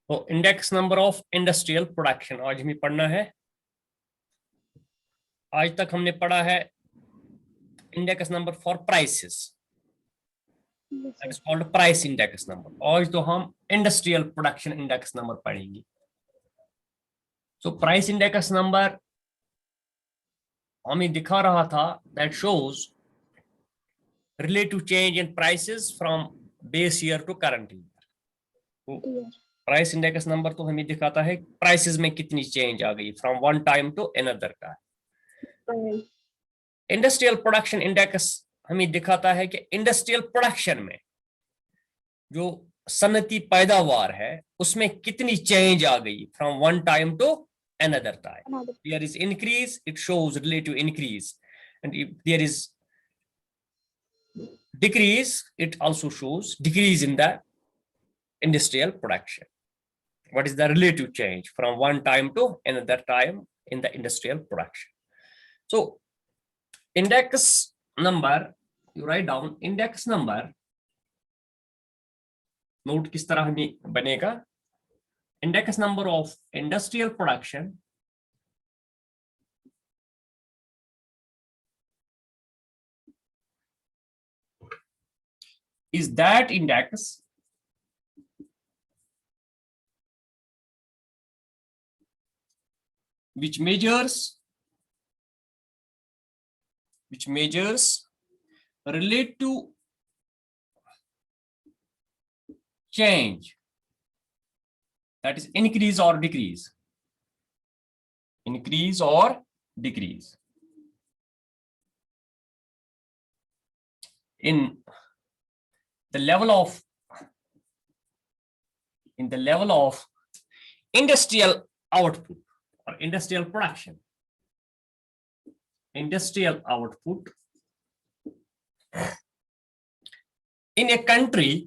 तो index number of industrial production आज हमें पढ़ना है। आज तक हमने पढ़ा है index number for prices, that is called price index number. आज तो हम इंडस्ट्रियल प्रोडक्शन इंडेक्स नंबर पढ़ेंगे। सो प्राइस इंडेक्स नंबर हमें दिखा रहा था that shows relative change in prices from base year to current year. Price index number तो हमें दिखाता है प्राइसेस में कितनी चेंज आ गई from one time to another का। इंडस्ट्रियल प्रोडक्शन इंडेक्स हमें दिखाता है कि इंडस्ट्रियल प्रोडक्शन में जो सनती पैदावार है उसमें कितनी चेंज आ गई from one time to another time. There is increase, it shows relative increase, and if there is decrease, it also shows decrease in the industrial production. What is the relative change from one time to another time in the industrial production? So index number, you write down index number, note किस तरह हमें बनेगा। index number of industrial production is that index which measures relative change, that is increase or decrease, in the level of industrial output or industrial production. Industrial output in a country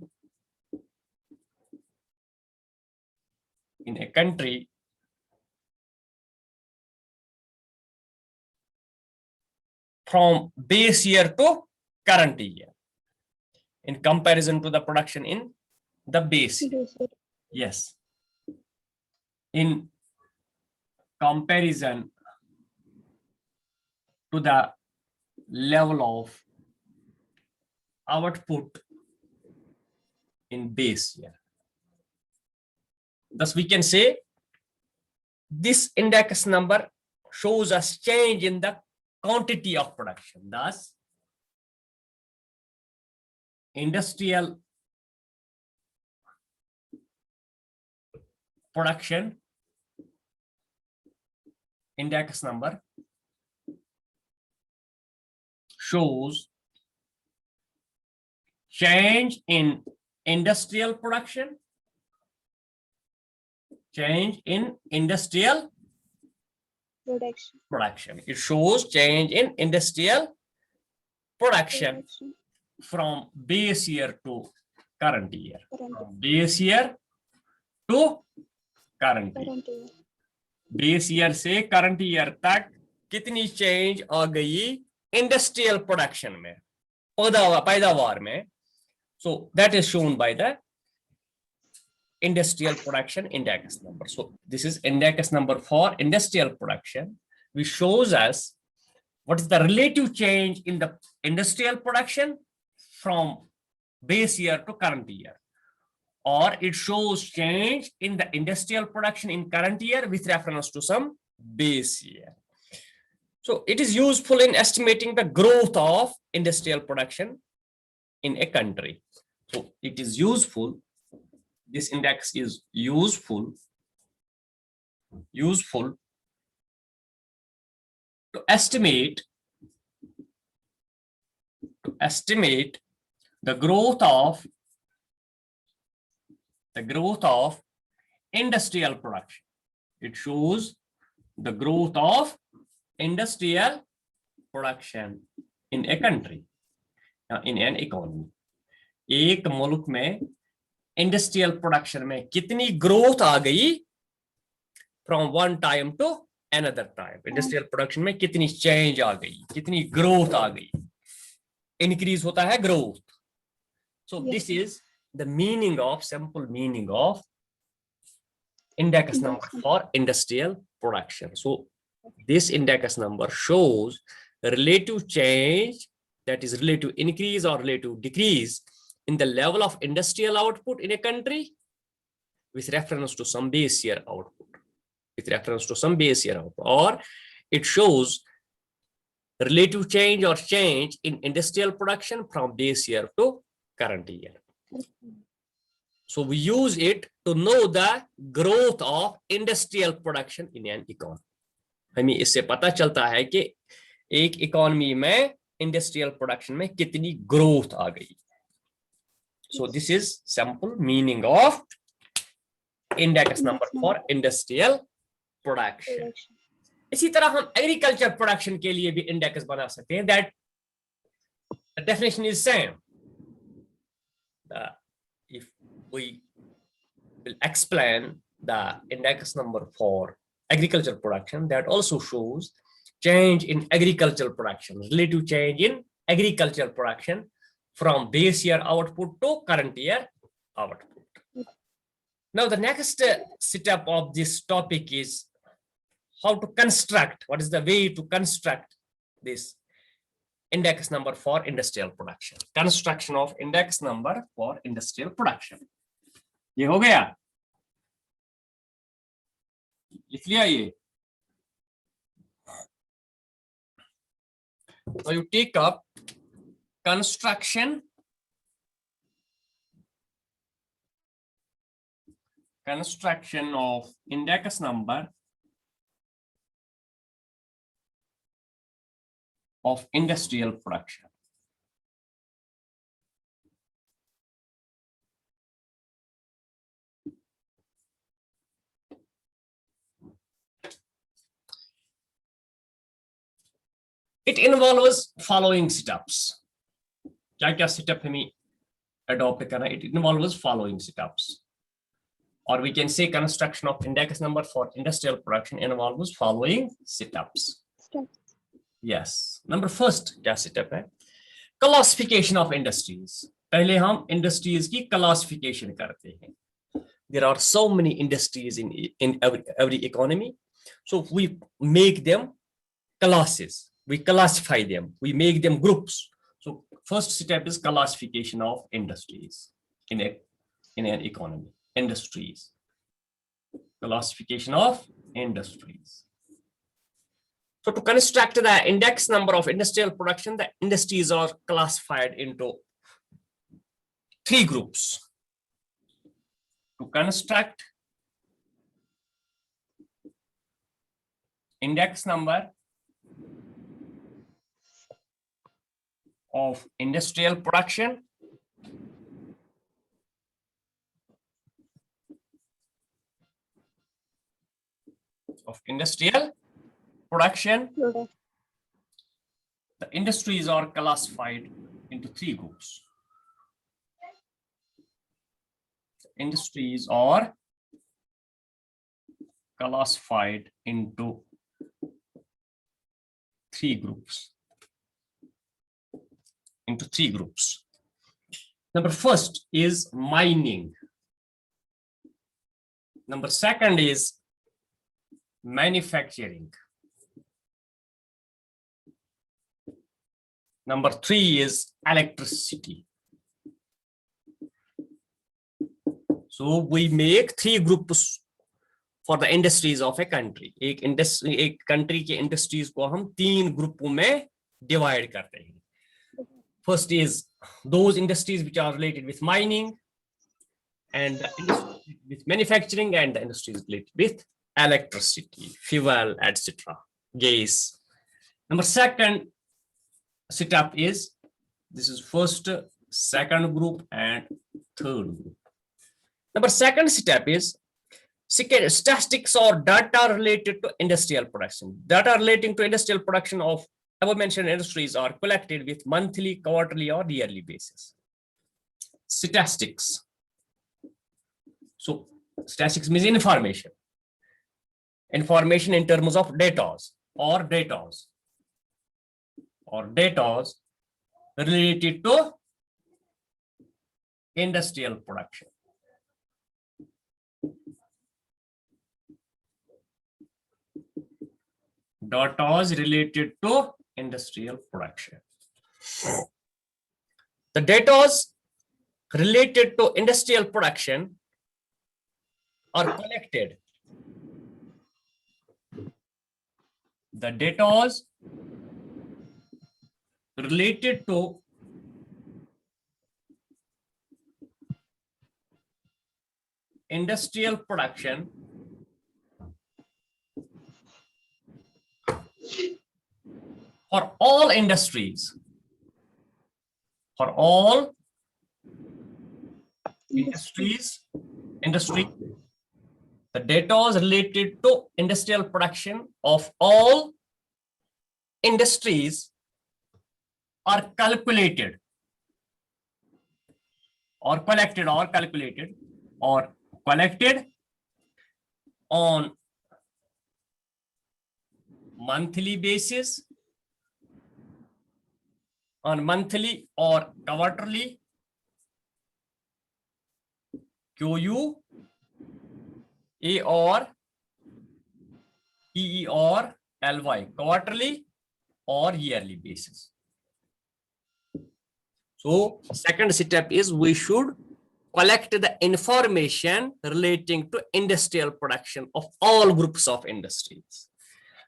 from base year to current year in comparison to the production in the base year. Yes, in comparison to the level of output in base year. Thus we can say this index number shows us change in the quantity of production. Thus industrial production index number shows change in industrial production, change in industrial production. It shows change in industrial production from base year to current year. From base year to current year. Base year से current year तक कितनी change आ गई industrial production में, पैदावार में. So that is shown by the industrial production index number. So this is index number for industrial production, which shows us what is the relative change in the industrial production from base year to current year, or it shows change in the industrial production in current year with reference to some base year. So it is useful in estimating the growth of industrial production in a country. So it is useful, this index is useful to estimate the growth of industrial production. It shows the growth of industrial production in a country, in an economy. एक मुल्क में industrial production में कितनी growth आ गई from one time to another time. Industrial production में कितनी change आ गई, कितनी ग्रोथ आ गई. इंक्रीज होता है growth. So this is the meaning of, simple meaning of index number for industrial production. So this index number shows relative change, that is relative increase or relative decrease in the level of industrial output in a country with reference to some base year output, or it shows relative change or change in industrial production from base year to current year. So we use it to know the growth of industrial production in an economy. हमें इससे पता चलता है कि एक economy में industrial production में कितनी ग्रोथ आ गई. So this is simple meaning of index number for industrial production. इसी तरह हम एग्रीकल्चर प्रोडक्शन के लिए भी इंडेक्स बना सकते हैं. That the definition is same. If we will explain the index number for agricultural production, that also shows change in agricultural production, relative change in agricultural production from base year output to current year output. Now the next step of this topic is how to construct, what is the way to construct this index number for industrial production. Construction of index number for industrial production. ये हो गया, लिख लिया ये. So you take up construction of index number of industrial production. It involves following steps. क्या step हमें adopt करना? It involves following steps. Or we can say construction of index number for industrial production involves following steps. Yes. Number first क्या step है? Classification of industries. पहले हम industries की classification करते हैं. There are so many industries in every economy. So we make them classes. We classify them. We make them groups. So first step is classification of industries in an economy. Industries. Classification of industries. So to construct the index number of industrial production, the industries are classified into three groups. To construct index number of industrial production, the industries are classified into three groups. Industries are classified into three groups. Number first is mining. Number second is manufacturing. Number three is electricity. So we make three groups for the industries of a country. एक country के industries को हम तीन ग्रुपों में divide करते हैं. First is those industries which are related with mining, and the industries with manufacturing, and the industries related with electricity, fuel, etc., gas. Number second step is, this is first, second group, and third group. Number second step is statistics or data related to industrial production. Data relating to industrial production of above mentioned industries are collected with monthly, quarterly, or yearly basis. Statistics. So statistics means information. Information in terms of data related to industrial production. Data related to industrial production. The data related to industrial production are collected. The data related to industrial production for all industries, the data is related to industrial production of all industries are calculated or collected on monthly basis, on monthly or quarterly, QU, A or EE or LY, quarterly or yearly basis. So second step is we should collect the information relating to industrial production of all groups of industries.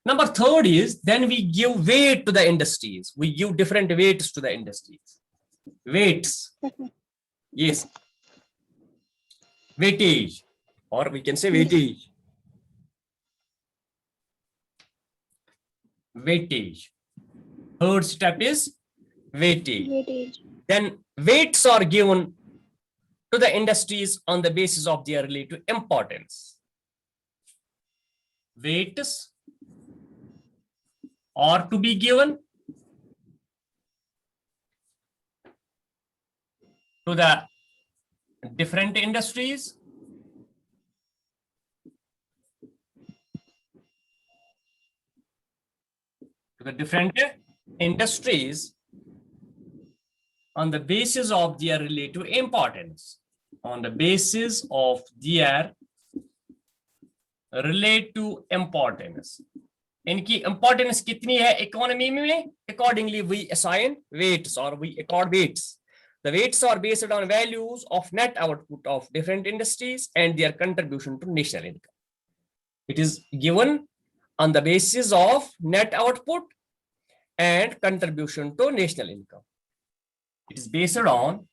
Number third is then we give weight to the industries. We give different weights to the industries. Weights. Yes. Weightage, or we can say weightage. Weightage. Third step is weightage. Then weights are given to the industries on the basis of their relative importance. Weights are to be given to the different industries on the basis of their relative importance. On the basis of their relative importance. इनकी importance कितनी है economy में? Accordingly, we assign weights or we accord weights. The weights are based on values of net output of different industries and their contribution to national income. It is given on the basis of net output and contribution to national income. It is based on,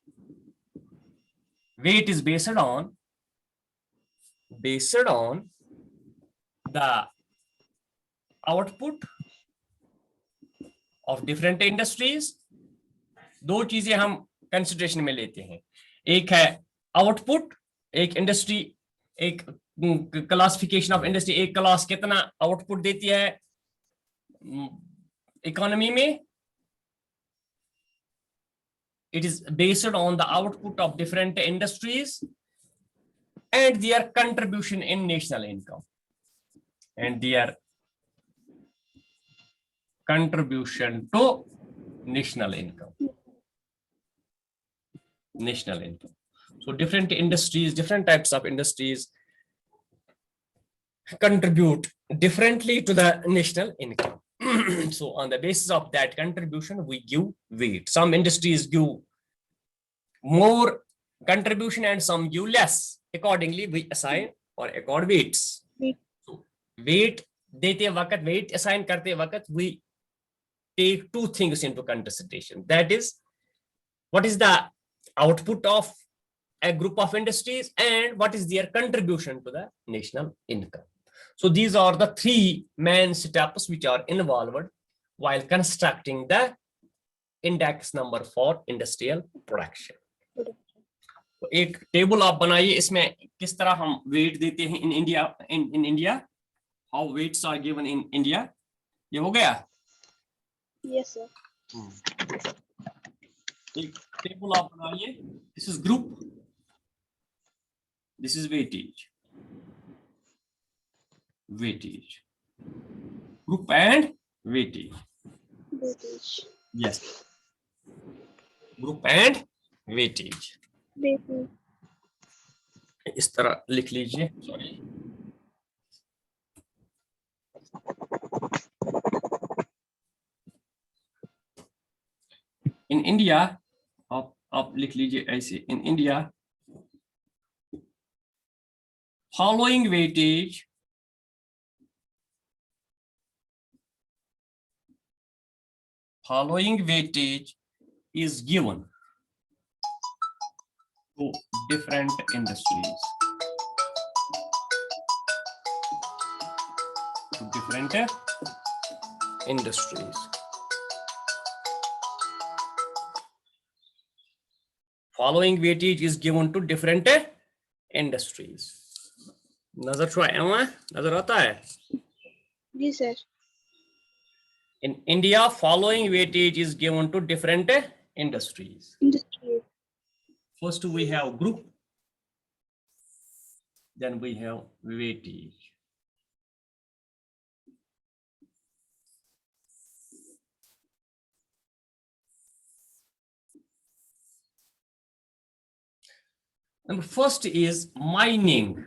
weight is based on the output of different industries. दो चीजें हम consideration में लेते हैं, एक है output, एक industry, एक क्लासिफिकेशन ऑफ इंडस्ट्री, एक क्लास कितना आउटपुट देती है इकोनॉमी में. It is based on the output of different industries and their contribution in national income. And their contribution to national income. So different industries, different types of industries contribute differently to the national income. So on the basis of that contribution, we give weight. Some industries give more contribution and some give less. Accordingly, we assign or accord weights. So weight देते वक्त, weight assign करते वक्त, we take two things into consideration. That is, what is the output of a group of industries and what is their contribution to the national income. So these are the three main steps which are involved while constructing the index number for industrial production. तो एक table आप बनाइए, इसमें किस तरह हम weight देते हैं in India, how weights are given in India. ये हो गया? Yes sir. एक टेबल आप बनाइए. This is group, this is weightage, group and weightage. Yes, group and weightage. इस तरह लिख लीजिए. सॉरी, इंडिया, आप लिख लीजिए ऐसे, in India following weightage is given to different industries. Following weightage is given to different industries. नजर छुआ नजर आता है? जी sir. In India, following weightage is given to different industries. Industry. First we have group, then we have weightage. Number first is mining.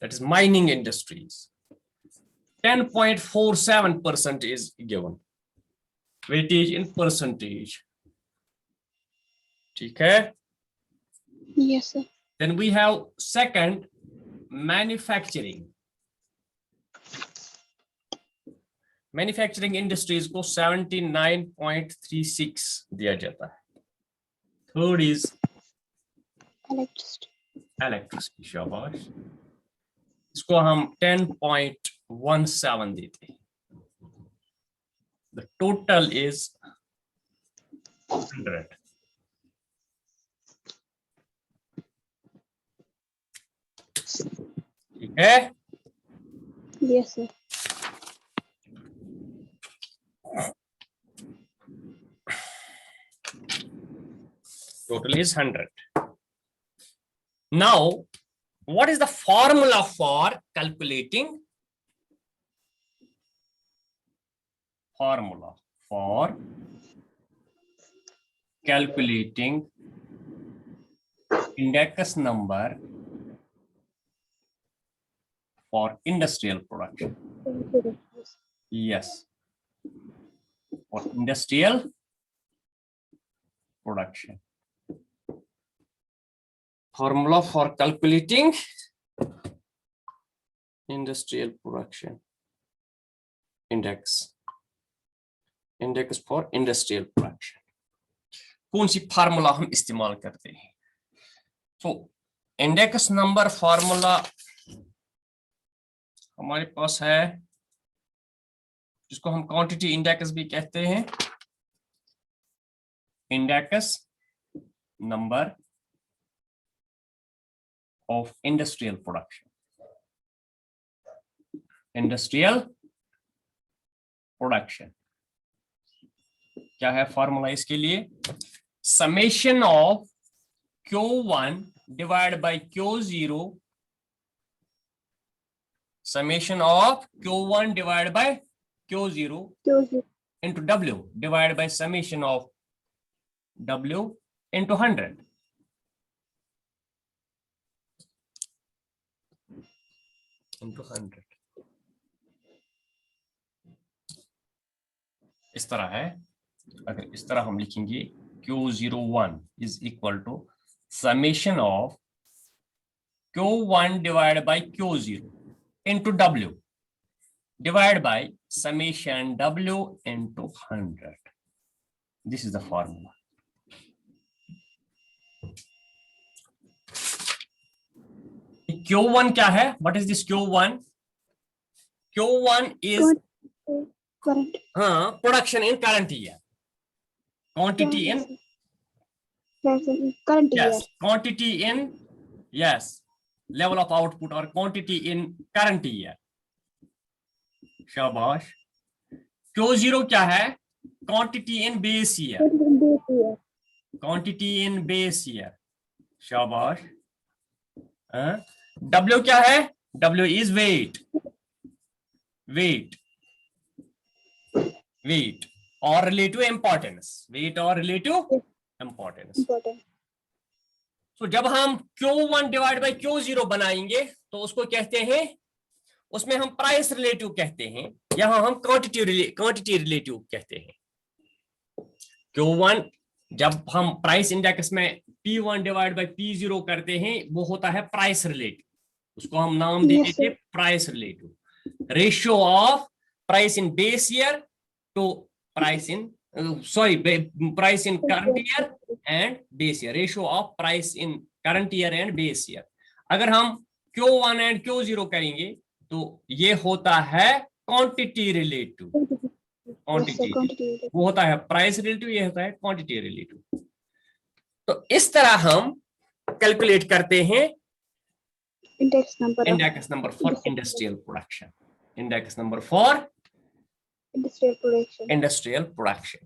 That is mining industries. 10.47% is given. Weightage in percentage. Okay. Yes sir. Then we have second, manufacturing. Manufacturing industries को 79.36 दिया जाता है. Third is Electricity. electricity. शाबाश. इसको हम 10.17 देते हैं. The total is 100. ठीक है? Yes sir. Total is 100. Now, what is the formula for calculating? Formula for calculating index number for industrial production. Yes, for industrial production. Formula for calculating industrial production index. Index for industrial production. कौन सी formula हम इस्तेमाल करते हैं? तो index number formula हमारे पास है, जिसको हम क्वांटिटी इंडेक्स भी कहते हैं. Index number of industrial production. Industrial production. क्या है फॉर्मूला इसके लिए? Summation of Q1 divided by Q0. Summation of Q1 divided by Q0 into W divided by summation of W into 100. Into 100. इस तरह है. अगर इस तरह हम लिखेंगे Q01 is equal to summation of Q1 divided by Q0 into W divided by summation W into 100. This is the formula. Q1 क्या है? What is this Q1? Q1 is current. Production in current year. Quantity in current year. Yes, quantity in level of output or quantity in current year. शाबाश. Q0 क्या है? Quantity in base year. Quantity in base year. शाबाश. W क्या है? W is weight. Weight or relative importance. Weight or relative importance. तो जब हम Q1 divide by Q0 बनाएंगे तो उसको कहते हैं, उसमें हम प्राइस रिलेटिव कहते हैं, यहां हम क्वांटिटी रिलेटिव कहते हैं. Q1 जब हम प्राइस इंडेक्स में P1 डिवाइड बाय P0 करते हैं वो होता है प्राइस रिलेटिव, उसको हम नाम दे Yes, देते sir. Price relative. Ratio of price in base year to price in price in current year and base year, ratio of price in current year and base year. अगर हम Q1 and Q0 करेंगे तो ये होता है quantity relative, Yes, sir. Quantity. वो होता है प्राइस रिलेटिव, ये होता है क्वांटिटी रिलेटिव। तो इस तरह हम कैलकुलेट करते हैं Index number of index number for industrial production, index number for industrial production. Industrial production.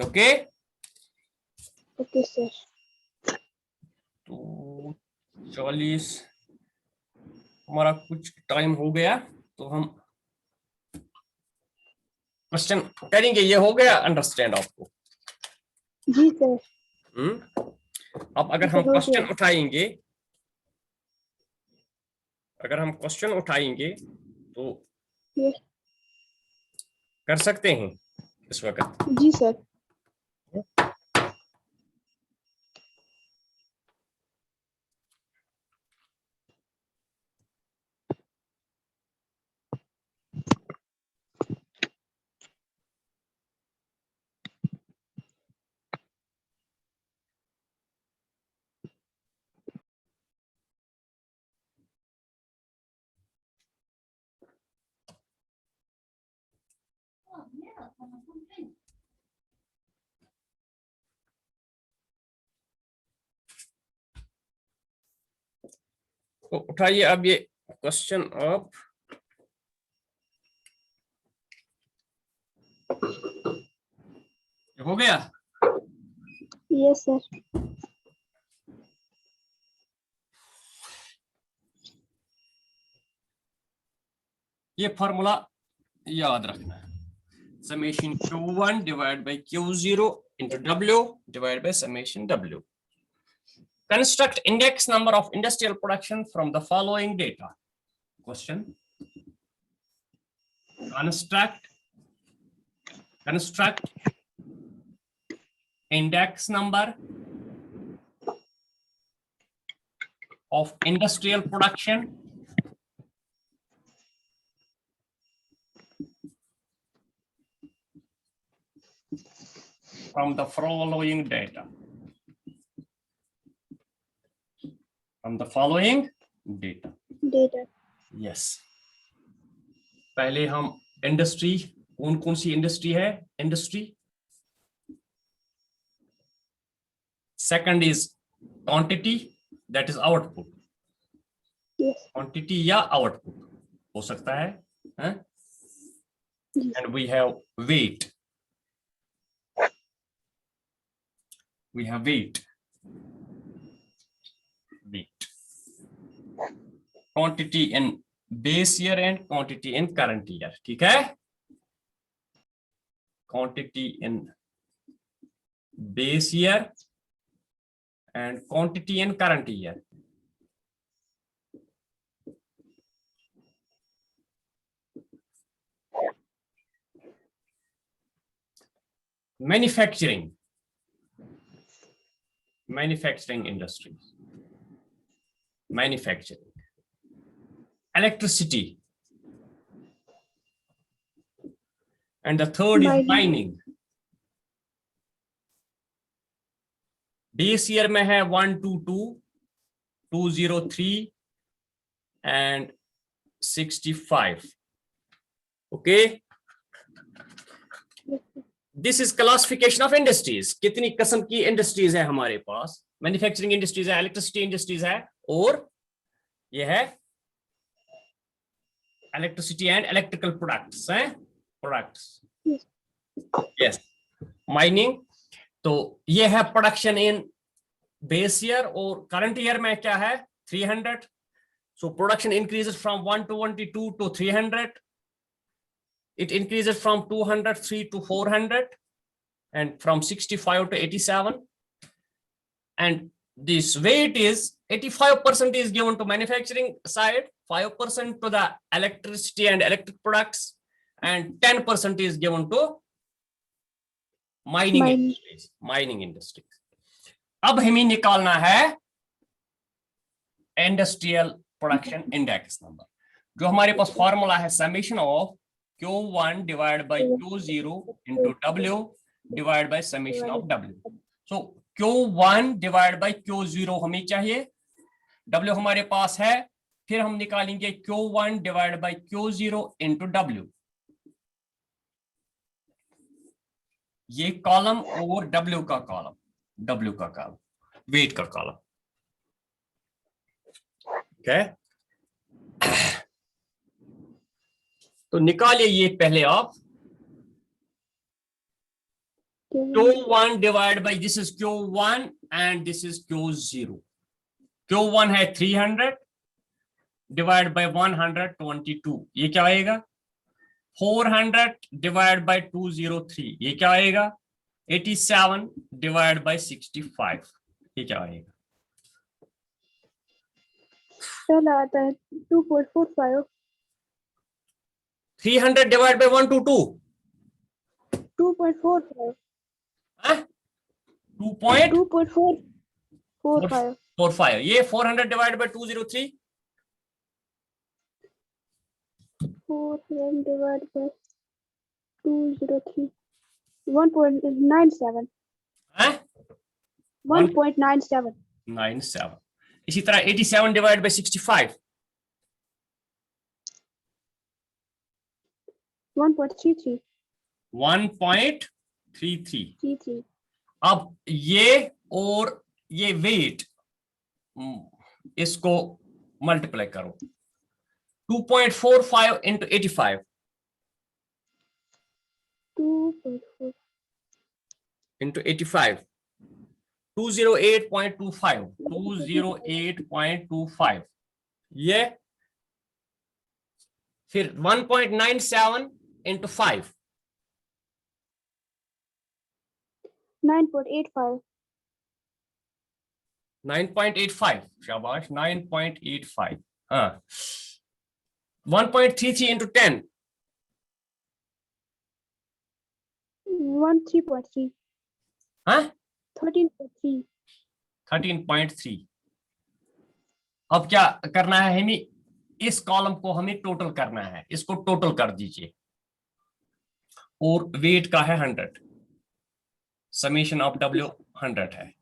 Okay, Okay, sir. तो 40 हमारा कुछ टाइम हो गया, तो हम क्वेश्चन करेंगे। ये हो गया अंडरस्टैंड आपको? जी सर। अब अगर हम क्वेश्चन उठाएंगे, अगर हम क्वेश्चन उठाएंगे तो Yes. कर सकते हैं इस वक्त? जी सर। तो उठाइए अब ये क्वेश्चन आप। हो गया? Yes sir. ये फॉर्मूला याद रखना है, summation Q1 divide by Q0 into W divided by summation W. Construct index number of industrial production from the following data. Question. Construct index number of industrial production from the following data. From the following data. Data. Yes. पहले हम industry, कौन कौन सी industry है? Industry. Second is quantity, that is output. Yes. Quantity या output हो सकता है, and we have weight. We have weight. Quantity in base year and quantity in current year. ठीक है? Quantity in base year and quantity in current year. Manufacturing industries, manufacturing, electricity, and the third is mining. Base year में है 122, 203 and 65. Okay. This is classification of industries. कितनी किस्म की industries है हमारे पास? Manufacturing industries है, इलेक्ट्रिसिटी इंडस्ट्रीज है, और ये है इलेक्ट्रिसिटी एंड इलेक्ट्रिकल प्रोडक्ट्स हैं, प्रोडक्ट्स। Yes, mining. तो ये है प्रोडक्शन इन बेस ईयर, और करंट ईयर में क्या है? 300. So production increases from 122 to 300. It increases from 203 to 400, and from 65 to 87. And this weight is 85% is given to manufacturing side, 5% to the electricity and electric products, and 10% is given to mining Mining. Industries, mining industries. अब हमें निकालना है industrial production index number. जो हमारे पास formula है summation of Q1 divide by Q0 into W divide by summation of W। So Q1 divide by Q0 हमें चाहिए, W हमारे पास है, फिर हम निकालेंगे Q1 divide by Q0 into W, ये कॉलम और W का कॉलम, W का कॉलम, वेट का कॉलम। ओके, तो निकालिए ये पहले आप। Q1 divide by, this is Q1 and this is Q0। Q1 है 300 डिवाइड बाय 122, ये क्या आएगा? 400 डिवाइड बाय 203, ये क्या आएगा? 87 डिवाइड बाय 65, ये क्या आएगा? पहला आता है 2.45. 300 डिवाइड बाय 122, 2.45. 2.45, 2.445. ये 400 डिवाइड बाय 203, 400 divided by 203. 1.97. 1.97. 97। इसी तरह 87 डिवाइड बाय 65, 1.33. 1.33। 33. अब ये और ये वेट, इसको मल्टीप्लाई करो, 2.45 इंटू 85 2.4. इंटू 85, 208.25, 208.25, ये फिर 1.97 इंटू 5, 9.85. 9.85, शाबाश, 9.85। हाँ, 1.33 इंटू 10, 3.3. हाँ, 13.3. 13.3। अब क्या करना है हमें? इस कॉलम को हमें टोटल करना है, इसको टोटल कर दीजिए, और वेट का है 100, समेशन ऑफ W 100 है।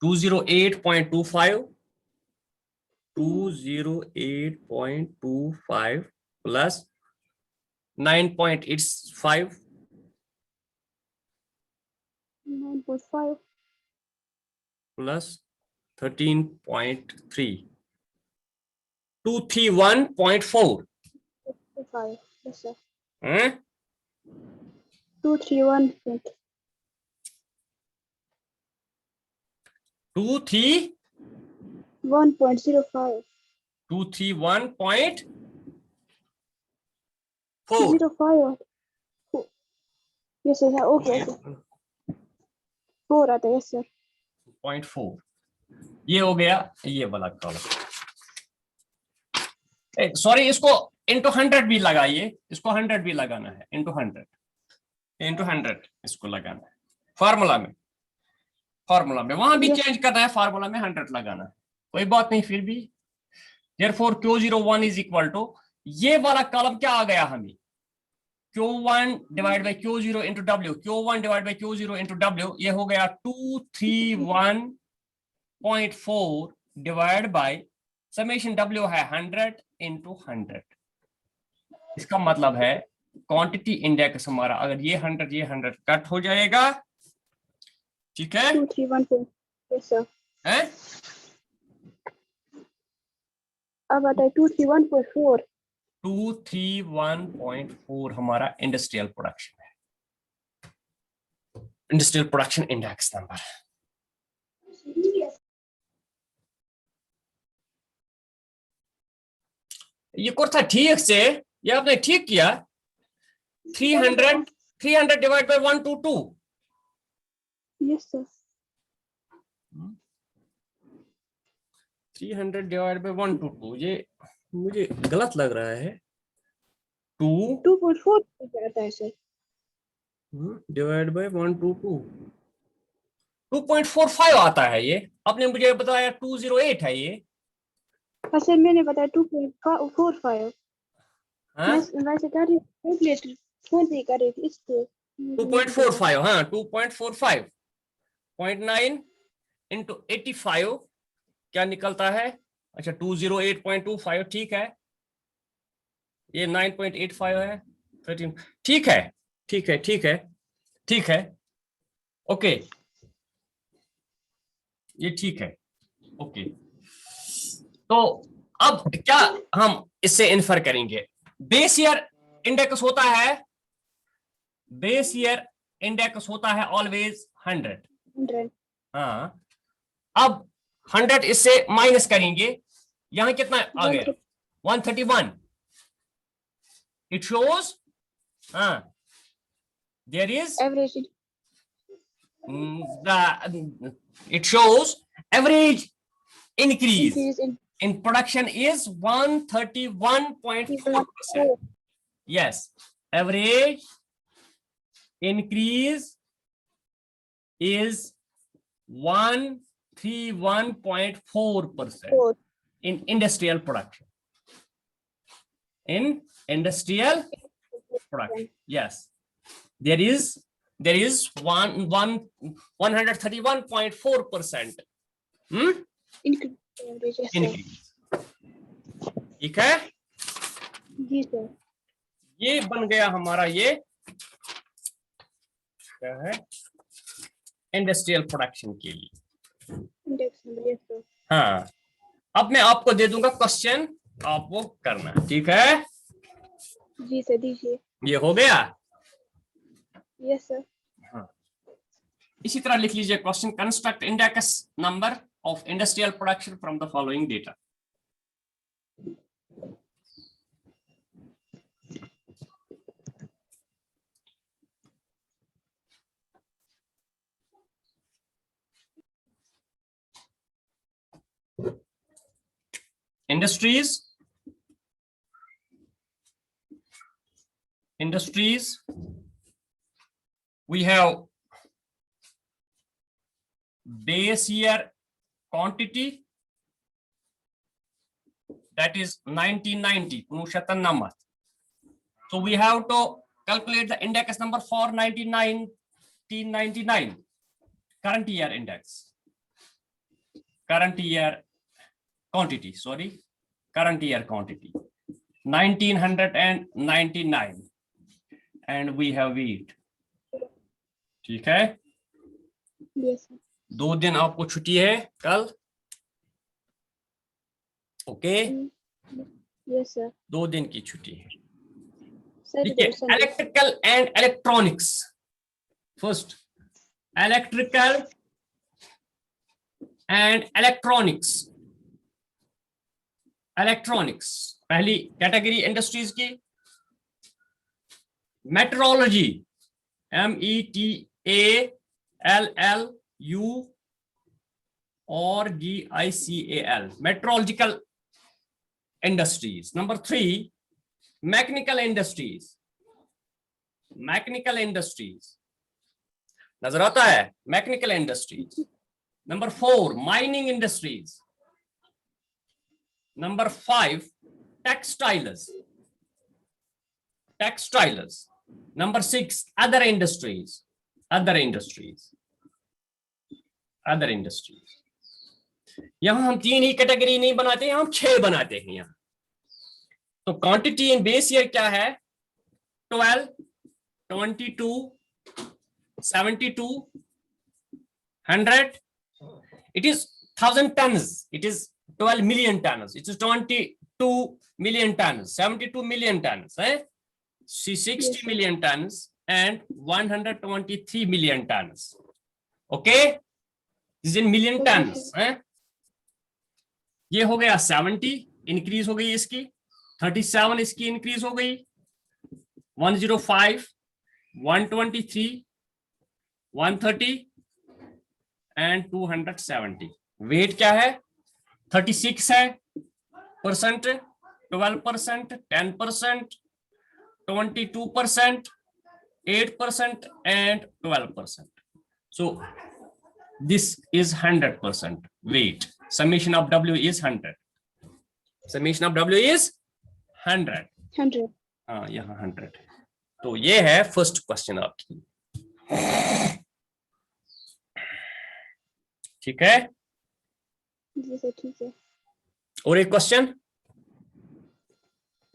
208.25, 208.25 plus 9.85 9.5. Plus 13.3, 231.4, 5. Yes, sir. 231. 1.05. 231.4, 05. Yes, sir. Okay. 4 आता है. Yes, sir. 0.4, ये हो गया ये वाला कॉलम। सॉरी, इसको इंटू 100 भी लगाइए, इसको 100 भी लगाना है, इंटू 100, इंटू 100 इसको लगाना है। फार्मूला में वहां भी चेंज करना है, फार्मूला में 100 लगाना है, कोई बात नहीं। फिर भी therefore Q01 is equal to, ये वाला कॉलम क्या आ गया हमें? Q1 divide by Q0 into W, Q1 divide by Q0 into W, ये हो गया 231.4 डिवाइड बाई समेशन W है 100 इंटू 100। इसका मतलब है क्वांटिटी इंडेक्स हमारा, अगर ये 100 कट हो जाएगा, ठीक है? 231. Yes, sir. हैं? अब आता है 231.4. 231.4 हमारा इंडस्ट्रियल प्रोडक्शन है, इंडस्ट्रियल प्रोडक्शन इंडेक्स नंबर। ये कोर्स था ठीक से, ये आपने ठीक किया। 300 divide by 122। Yes, sir. 300 divide by 122, ये मुझे गलत लग रहा है। 2 2.4 आता है, sir. डिवाइड बाय 122 2.45 आता है ये। आपने मुझे बताया 208 है ये। अच्छा मैंने बताया 2.45। हाँ वैसे कर रही कैलकुलेटर फोन से कर रही थी इससे 2.45, हाँ 2.45 0.9 इंटू 85 क्या निकलता है? अच्छा 208.25 ठीक है, ये 9.85 है 13। ठीक है ठीक है ठीक है ठीक है, ओके ये ठीक है, ओके। तो अब क्या हम इससे इन्फर करेंगे? बेस ईयर इंडेक्स होता है, बेस ईयर इंडेक्स होता है ऑलवेज 100। 100। हाँ, अब 100 इससे माइनस करेंगे, यहां कितना आ गया? 131। इट शोज, हाँ there is average the it shows average increase increase in in production is 131.4%. Yes, average increase is 131.4% 4. in industrial production. In industrial production, yes, there is 131.4% Increase average yes, sir. increase। ठीक है, जी sir. ये बन गया हमारा, ये क्या है? Industrial production के लिए। Index number yes sir. हाँ, अब मैं आपको दे दूंगा क्वेश्चन, आप वो करना, ठीक है? जी सर दीजिए। ये हो गया। Yes sir. हाँ, इसी तरह लिख लीजिए question, construct index number of industrial production from the following data. industries we have base year quantity, that is 1990 number. So we have to calculate the index number for 1999 current year index, current year quantity, sorry, current year quantity 1999, and we have wheat। ठीक है, yes sir. 2 दिन आपको छुट्टी है कल, okay? Yes sir. 2 दिन की छुट्टी है। सैटरडे देखिए, और Sunday. Electrical and electronics, first electrical and electronics, electronics पहली कैटेगरी इंडस्ट्रीज की। मेट्रोलॉजी, METALLU और GICAL, metallurgical industries. Number 3 mechanical industries, mechanical industries नजर आता है, mechanical industries. Number 4 mining industries. Number 5 textiles, textiles. Number 6 other industries, other industries, other industries. यहां हम 3 ही category नहीं बनाते हैं, हम 6 बनाते हैं यहां। तो क्वांटिटी इन बेस ईयर क्या है? 12, 22, 72, 100, it is 1000 tons, it is 12 million tons, it is 22 million tons, 72 million tons, 60 million tons and 123 million tons, okay? This is in million tons, ये हो गया 70, इंक्रीज हो गई इसकी 37, इसकी इंक्रीज हो गई 105, 123, 130 एंड 270। वेट क्या है? 36 है percent, 12%, 10%, 22%, 8% and 12%. So this is 100% weight. Summation of W is 100. Summation of W is 100. 100. हाँ यहाँ 100. तो ये है फर्स्ट क्वेश्चन आपकी. ठीक है. जी सर ठीक है. और एक क्वेश्चन.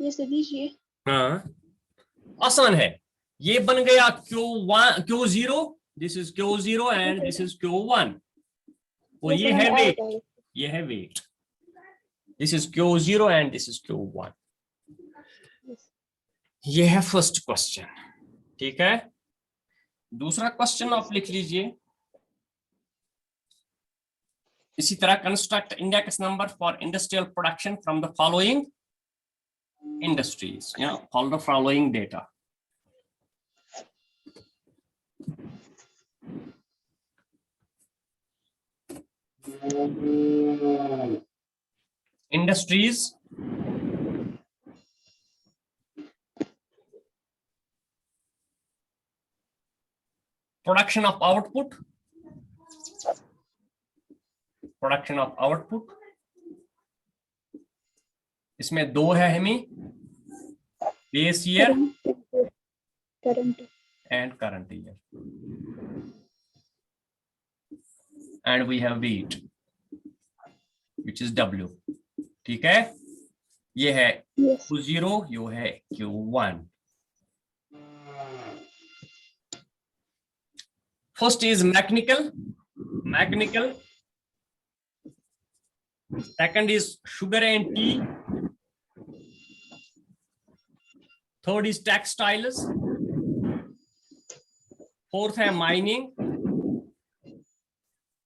ये सर दीजिए. हाँ आसान है. ये बन गया Q1 Q0. This is Q0 and this is Q1. और ये है वेट. ये है wait. This is Q0 and this is Q1. ये है फर्स्ट क्वेश्चन. ठीक है. दूसरा क्वेश्चन आप लिख लीजिए. इसी तरह construct index number for industrial production from the following industries. Follow the following data. Industries, production of output, production of output. इसमें दो है हमें, base year current and current year, and we have weight which is W. ठीक है. ये है Q0, यो है Q1. First is mechanical. Second is sugar and tea. Third is textiles. Fourth है mining.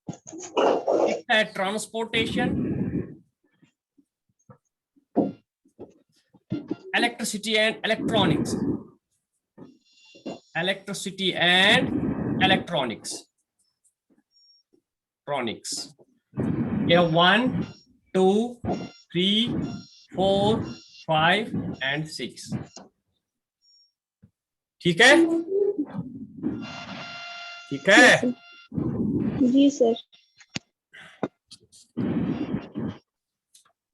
Fifth है transportation. Electricity and electronics. Electricity and electronics. We have 1, 2, 3, 4, 5 and 6. ठीक है. ठीक है. जी सर.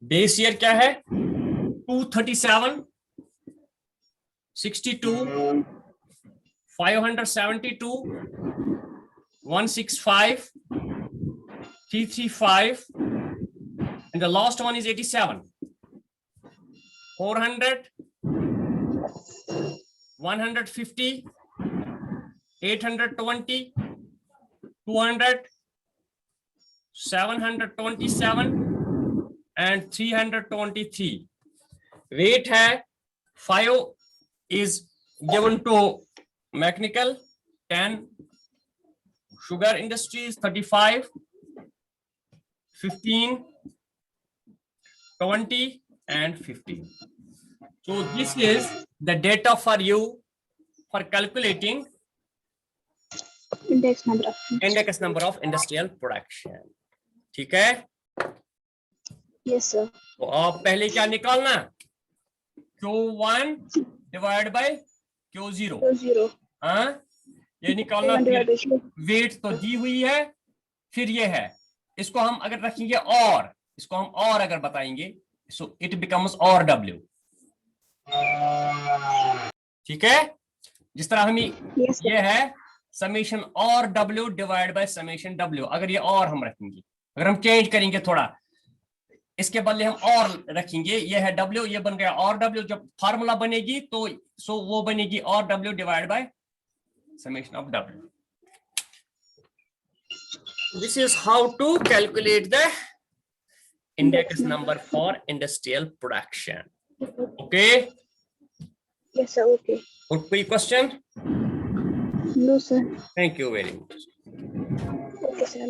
बेस ईयर क्या है? 237, 62, 572, 165, 335, and the last one is 87. 400, 150, 820, 200, 727 and 323. Weight है 5 is given to mechanical, 10 sugar industries, 35, 15, 20 and 15. So this is the data for you for calculating index number of industrial production. ठीक है. yes sir. तो आप पहले क्या निकालना? Q1 divided by Q0. हाँ ये निकालना. वेट तो दी हुई है. फिर ये है. इसको हम अगर रखेंगे और इसको हम और अगर बताएंगे so it becomes और W. ठीक है. जिस तरह हम ये है समेशन और W divide by summation W. अगर ये और हम रखेंगे, अगर हम चेंज करेंगे थोड़ा, इसके बदले हम और रखेंगे, ये है W, ये बन गया और W. जब फार्मूला बनेगी तो वो बनेगी और W divide by summation of W. This is how to calculate the index number for industrial production. Okay? Yes sir. Okay. कोई question? No sir. Thank you very much. Okay sir.